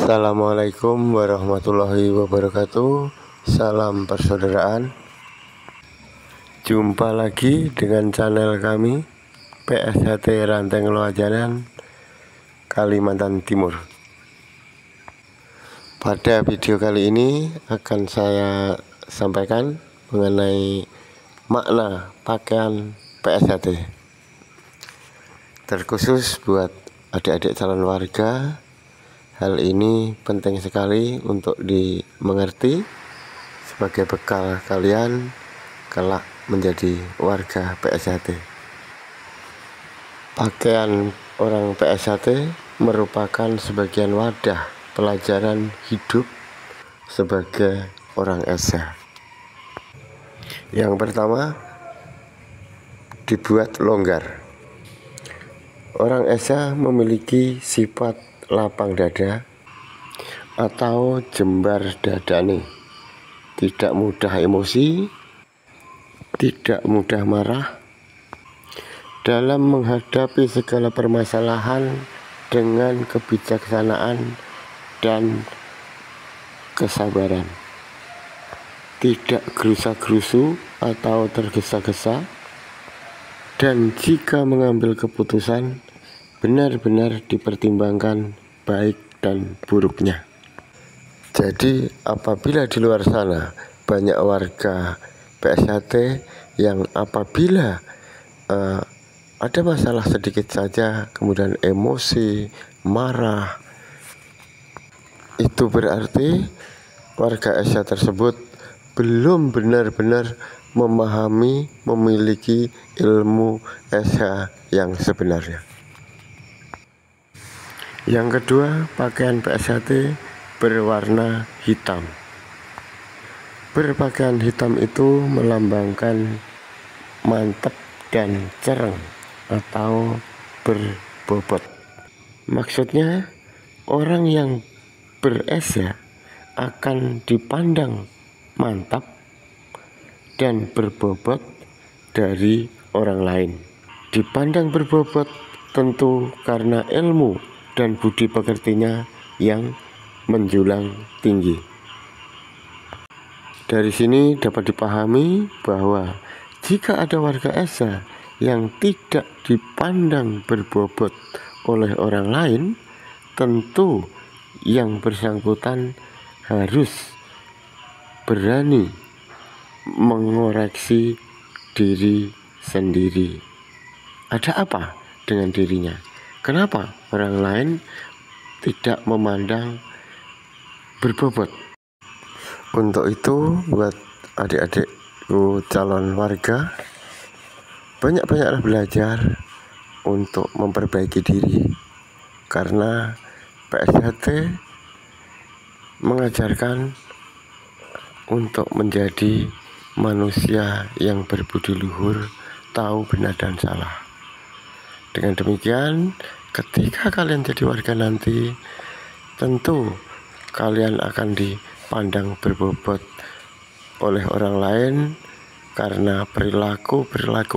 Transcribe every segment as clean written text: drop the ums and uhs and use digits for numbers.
Assalamualaikum warahmatullahi wabarakatuh. Salam persaudaraan. Jumpa lagi dengan channel kami PSHT Ranteng Loajanan, Kalimantan Timur. Pada video kali ini akan saya sampaikan mengenai makna pakaian PSHT, terkhusus buat adik-adik calon warga. Hal ini penting sekali untuk dimengerti sebagai bekal kalian kelak menjadi warga PSHT. Pakaian orang PSHT merupakan sebagian wadah pelajaran hidup sebagai orang Esa. Yang pertama, dibuat longgar. Orang Esa memiliki sifat lapang dada atau jembar dadane, tidak mudah emosi, tidak mudah marah, dalam menghadapi segala permasalahan dengan kebijaksanaan dan kesabaran, tidak gerusa-gerusu atau tergesa-gesa, dan jika mengambil keputusan benar-benar dipertimbangkan baik dan buruknya. Jadi apabila di luar sana banyak warga PSHT yang apabila ada masalah sedikit saja kemudian emosi, marah, itu berarti warga Esa tersebut belum benar-benar memahami, memiliki ilmu Esa yang sebenarnya. Yang kedua, pakaian PSHT berwarna hitam. Berpakaian hitam itu melambangkan mantap dan cereng atau berbobot. Maksudnya, orang yang ber-Esa akan dipandang mantap dan berbobot dari orang lain. Dipandang berbobot tentu karena ilmu dan budi pekertinya yang menjulang tinggi. Dari sini dapat dipahami bahwa jika ada warga Esa yang tidak dipandang berbobot oleh orang lain, tentu yang bersangkutan harus berani mengoreksi diri sendiri. Ada apa dengan dirinya? Kenapa orang lain tidak memandang berbobot? Untuk itu, buat adik-adikku calon warga, banyak-banyaklah belajar untuk memperbaiki diri, karena PSHT mengajarkan untuk menjadi manusia yang berbudi luhur, tahu benar dan salah. Dengan demikian, ketika kalian jadi warga nanti, tentu kalian akan dipandang berbobot oleh orang lain karena perilaku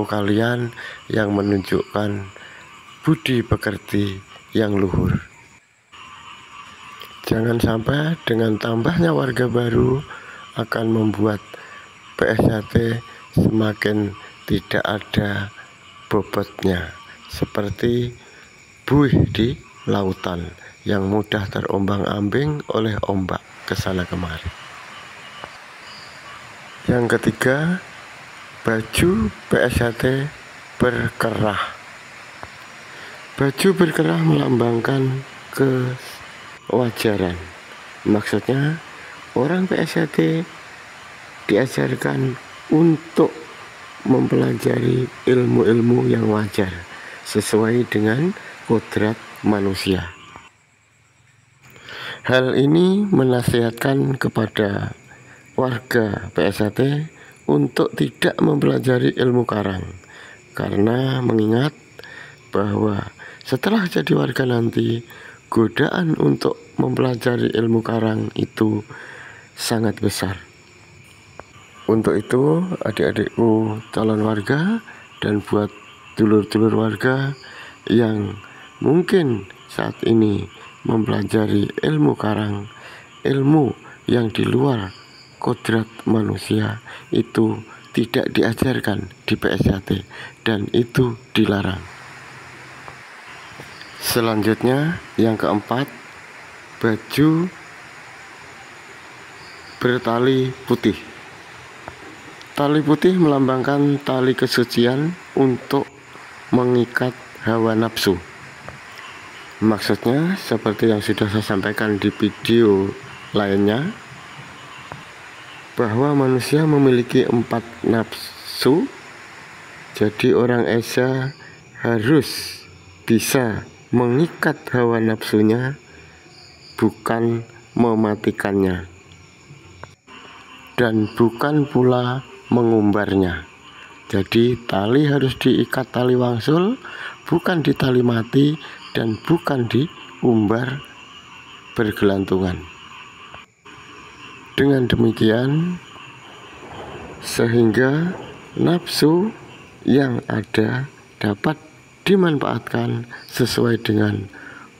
kalian yang menunjukkan budi pekerti yang luhur. Jangan sampai dengan tambahnya warga baru akan membuat PSHT semakin tidak ada bobotnya, seperti buih di lautan yang mudah terombang-ambing oleh ombak kesana kemari. Yang ketiga, baju PSHT berkerah. Baju berkerah melambangkan kewajaran. Maksudnya orang PSHT diajarkan untuk mempelajari ilmu-ilmu yang wajar sesuai dengan kodrat manusia. Hal ini menasihatkan kepada warga PSHT untuk tidak mempelajari ilmu karang, karena mengingat bahwa setelah jadi warga nanti, godaan untuk mempelajari ilmu karang itu sangat besar. Untuk itu, adik-adikku calon warga dan buat dulur-dulur warga yang mungkin saat ini mempelajari ilmu karang, ilmu yang di luar kodrat manusia, itu tidak diajarkan di PSAT dan itu dilarang. Selanjutnya yang keempat, baju bertali putih. Tali putih melambangkan tali kesucian untuk mengikat hawa nafsu. Maksudnya seperti yang sudah saya sampaikan di video lainnya, bahwa manusia memiliki 4 nafsu. Jadi orang Esa harus bisa mengikat hawa nafsunya, bukan mematikannya, dan bukan pula mengumbarnya. Jadi tali harus diikat tali wangsul, bukan di tali mati dan bukan diumbar bergelantungan. Dengan demikian, sehingga nafsu yang ada dapat dimanfaatkan sesuai dengan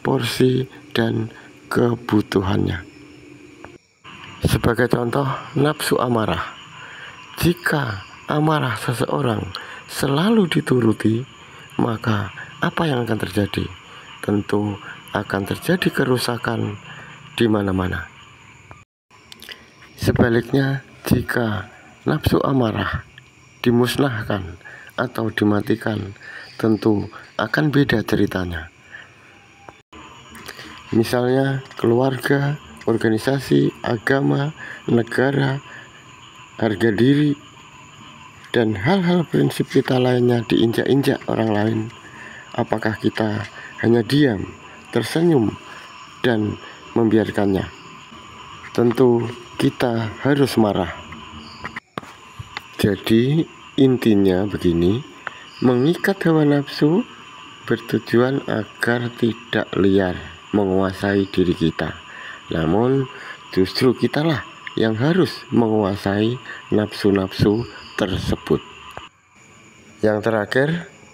porsi dan kebutuhannya. Sebagai contoh, nafsu amarah. Jika amarah seseorang selalu dituruti, maka apa yang akan terjadi? Tentu akan terjadi kerusakan di mana-mana. Sebaliknya, jika nafsu amarah dimusnahkan atau dimatikan, tentu akan beda ceritanya. Misalnya keluarga, organisasi, agama, negara, harga diri, dan hal-hal prinsip kita lainnya diinjak-injak orang lain. Apakah kita hanya diam, tersenyum, dan membiarkannya? Tentu kita harus marah. Jadi intinya begini, mengikat hawa nafsu bertujuan agar tidak liar menguasai diri kita. Namun justru kitalah yang harus menguasai nafsu-nafsu tersebut. Yang terakhir,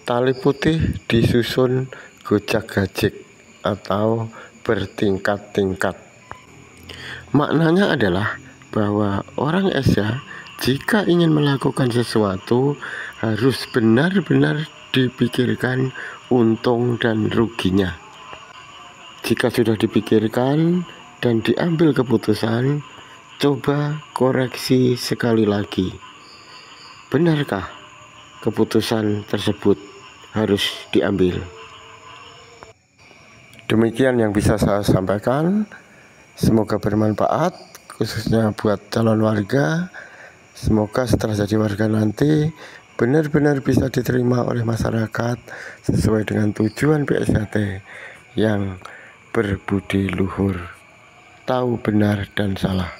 tali putih disusun gojak-gajik atau bertingkat-tingkat. Maknanya adalah bahwa orang Esa jika ingin melakukan sesuatu harus benar-benar dipikirkan untung dan ruginya. Jika sudah dipikirkan dan diambil keputusan, coba koreksi sekali lagi. Benarkah keputusan tersebut harus diambil? Demikian yang bisa saya sampaikan. Semoga bermanfaat, khususnya buat calon warga. Semoga setelah jadi warga nanti benar-benar bisa diterima oleh masyarakat sesuai dengan tujuan PSAT yang berbudi luhur, tahu benar dan salah.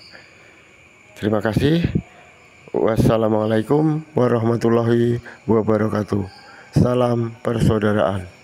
Terima kasih. Wassalamualaikum warahmatullahi wabarakatuh. Salam persaudaraan.